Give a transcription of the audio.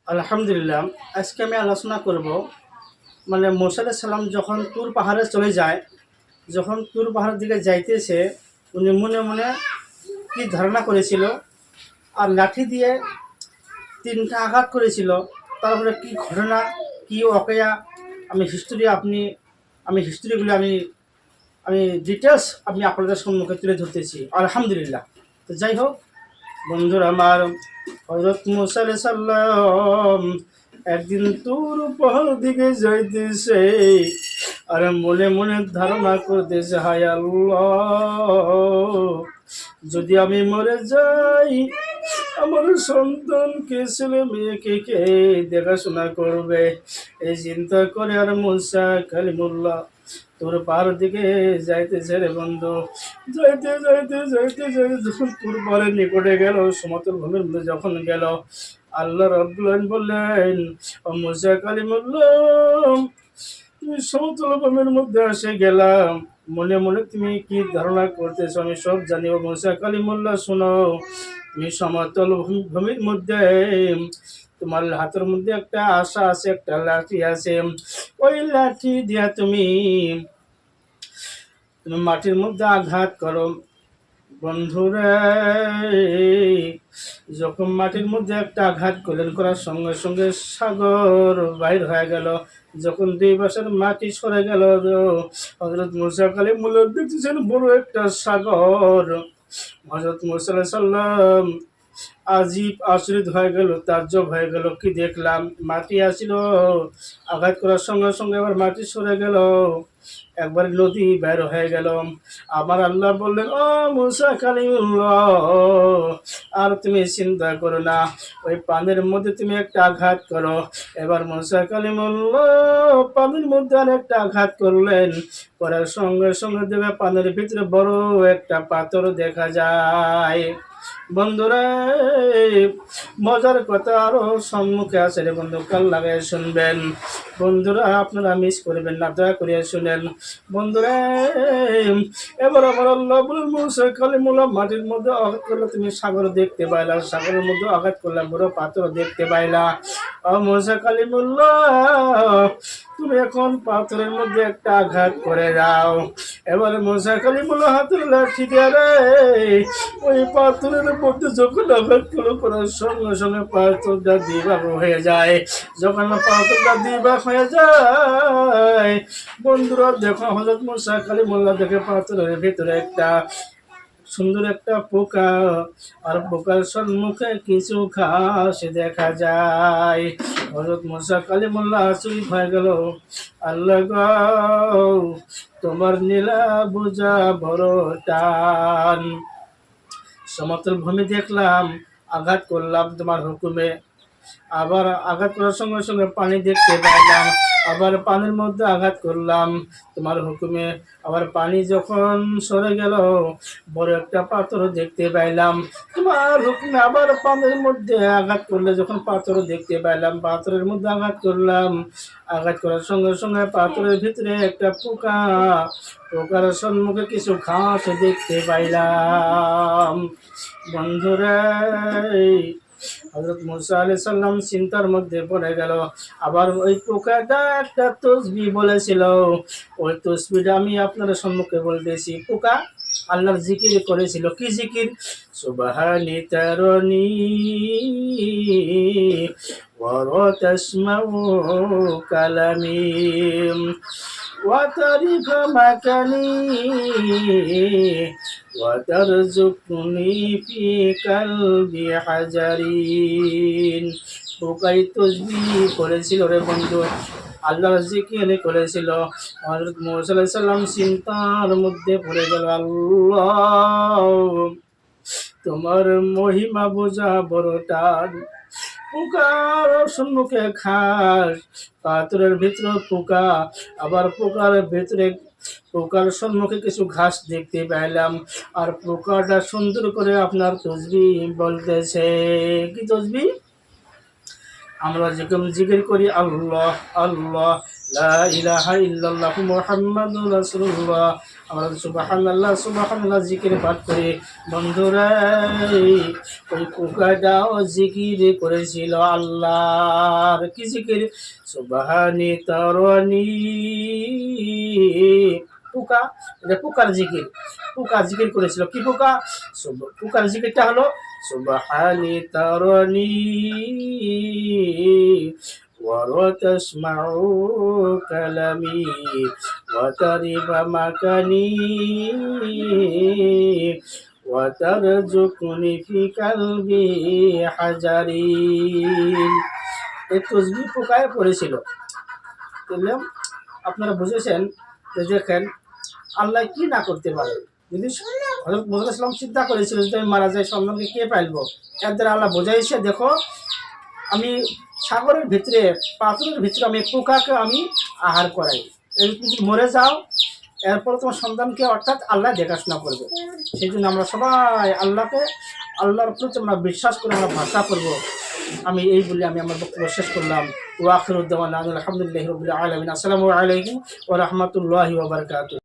আলহামদুলিল্লাহ। আজকে আমি আলোচনা করব মানে মুসা আলাইহিস সালাম যখন তুর পাহাড়ে চলে যায়, যখন তুর পাহাড়ের দিকে যাইতেছে, উনি মনে মনে কি ধারণা করেছিল আর লাঠি দিয়ে তিনটা আঘাত করেছিল। তারপরে কি ঘটনা, কি অকেয়া, আমি হিস্টোরি আপনি আমি হিস্টোরিগুলো আমি আমি ডিটেলস আমি আপনাদের সম্মুখে তুলে ধরতেছি আলহামদুলিল্লাহ। তো যাই হোক বন্ধুরা আমার, হযরত মুসা আলাইহিস সালাম একদিন তুর পাহাড় দিকে যাইতেছে আর মনে মনে ধারণা করতেছে, হায় আল্লাহ, যদি আমি মরে যাই আমার সন্তানকে, ছেলে মেয়েকে কে দেখাশোনা করবে? এই চিন্তা করে আর মুসা কালিমুল্লাহ তোর পাহাড় দিকে যাইতেছে রে বন্ধু। যাইতে যাইতে যাইতে যাইতে যখন তোর পাহাড়ের নিকটে গেল, সমতল ভূমির মধ্যে যখন গেল, আল্লাহ রাব্বুল আলামিন বললেন, ও মুসা কালিমুল্লাহ, তুমি সমতল ভূমির মধ্যে এসে গেলাম, মনে মনে তুমি কি ধারণা করতেছো আমি সব জানি। ও মুসা কালিমুল্লাহ শোনো, তুমি সমতল ভূমির মধ্যে তোমার হাতের মধ্যে একটা আশা আছে, একটা লাঠি আছে। ওই লাঠি দিয়া তুমি তুমি মাটির মধ্যে আঘাত করো। বন্ধুরে, যখন মাটির মধ্যে একটা আঘাত করলেন, করার সঙ্গে সঙ্গে সাগর বাইর হয়ে গেল। যখন দুই পাশের মাটি সরে গেল, হযরত মুসা কালিমুল্লাহ দেখতেছেন বড় একটা সাগর। হযরত মুসা আলাইহিস সালাম আজীব আশ্চর্য হয়ে গেল, তাজ্জব হয়ে গেল, কি দেখলাম, মাটি আসিল, আঘাত করার সঙ্গে সঙ্গে আবার মাটি সরে গেল, একবার নদী বের হয়ে গেল। আমার আল্লাহ বললেন, ও মুসা কালিমুল্লাহ, আর তুমি চিন্তা করো না, ওই পানির মধ্যে তুমি একটা আঘাত করো। এবার মুসা কালিমুল্লাহ পানির মধ্যে আর একটা আঘাত করলেন, করার সঙ্গে সঙ্গে দেখে পানির ভিতরে বড় একটা পাথর দেখা যায়। বন্ধুরা, মজার কথা আরো সম্মুখে আছে রে বন্ধু, কাল লাগাই শুনবেন। বন্ধুরা আপনারা মিস করবেন না, দয়া করিয়া শুনেন। বন্ধুরা, এবার আমার আল্লাহ বলেন, মুসা কালিমুল্লাহ মাটির মধ্যে আঘাত করলে তুমি সাগর দেখতে পাইলা, সাগরের মধ্যে আঘাত করলে বড় পাথর দেখতে পাইলা। ও মুসা কালিমুল্লাহ, তুমি এখন পাথরের মধ্যে একটা আঘাত করে যাও। এবারে মুসা কালিমুল্লাহ হাতের লাঠি দিয়ে রে ওই পাথরের মধ্যে যখন আঘাত করার সঙ্গে সঙ্গে পাথরটা দুইভাগ হয়ে যায়। যখন পাথরটা দুইভাগ হয়ে যায়, বন্ধুরা দেখো, হযরত মুসা কালিমুল্লাহ দেখে পাথরের ভিতরে একটা সুন্দর একটা পোকা, আর পোকার সম্মুখে কিছু ঘাস দেখা যায়। হযরত মুসা কালিমুল্লাহ আশ্চর্য হয়ে গেল, আল্লাহ গো, তোমার নীলা বুঝা বড় টান, সমতল ভূমি দেখলাম, আঘাত করলাম তোমার হুকুমে, আবার আঘাত করার সঙ্গে সঙ্গে পানি দেখতে পাইলাম, আবার পানির মধ্যে আঘাত করলাম তোমার হুকুমে, আবার পানি যখন সরে গেল বড় একটা পাথর দেখতে পাইলাম তোমার হুকুমে, আবার পানির মধ্যে আঘাত করলে যখন পাথর দেখতে পাইলাম, পাথরের মধ্যে আঘাত করলাম, আঘাত করার সঙ্গে সঙ্গে পাথরের ভিতরে একটা পোকা, পোকার সম্মুখে কিছু ঘাস দেখতে পাইলাম। বন্ধুরা, হযরত মুসা আলাইহিস সালাম চিন্তার মধ্যে পড়ে গেল। আবার ওই পোকাটা একটা তসবিহ বলেছিল, ওই তসবিহটা আমি আপনাদের সম্মুখে বলতেছি। পোকা আল্লাহর জিকির করেছিল, কি জিকির? সুবহানি তারনি ওয়া তাসমাউ কালামি ওয়া তারিফা মাকানি ওয়াতারযুকনি ফি কালবি হাজারিন। পোকাই তসবিহ করেছিল রে বন্ধু, আল্লাহর জিকির করেছিল। হযরত মুসা আলাইহিস সালাম চিন্তার মধ্যে পড়ে গেল, আল্লাহ, তোমার মহিমা বোঝা বড় টান। পোকার সম্মুখে ঘাস, পাথরের ভিতরে পোকা, আবার পোকার ভিতরে পোকার সম্মুখে কিছু ঘাস দেখতে পাইলাম, আর পোকাটা সুন্দর করে আপনার তসবিহ বলতেছে। কি তসবিহ? আমরা যেরকম জিকির করি, আল্লাহ আল্লাহ, লা ইলাহা ইল্লাল্লাহু মুহাম্মাদুর রাসূলুল্লাহ, আমরা সুবহানাল্লাহ সুবহানাল্লাহ জিকির পাঠ করি। বন্ধুরা, ওই পোকাটাও জিকির করেছিল আল্লাহর, কি জিকির? সুবহানি তারানি। পোকা, এটা পোকার জিকির, পোকা জিকির করেছিল। কি পোকা? পোকার জিকিরটা হলো সুবহানি তারানি وتسمع كلامي وترب مكاني وترزقني في قلبي حجري। এই তসবি পোকায় পড়েছিল। বুঝলাম, আপনারা বুঝেছেন যে দেখেন আল্লাহ কি না করতে পারে। যদি হযরত মুসা ইসলাম চিন্তা করেছিল যদি আমি মারা যাই সন্তানকে কে পাইলবো, এর দ্বারা আল্লাহ বোঝাইছে দেখো আমি সাগরের ভিতরে পাথরের ভিতরে আমি পোকাকে আমি আহার করাই, এই যদি মরে যাও এরপর তোমার সন্তানকে অর্থাৎ আল্লাহ দেখাশোনা করবে। সেই জন্য আমরা সবাই আল্লাহর প্রতি আমরা বিশ্বাস করে আমরা ভাষা করবো। আমি এই বলে আমি আমার বক্তব্য শেষ করলাম। ওয়া আখিরু দাওয়ানা আলহামদুলিল্লাহি রাব্বিল আলামিন। আসসালামু আলাইকুম ওয়া রাহমাতুল্লাহি ওয়া বারাকাতুহু।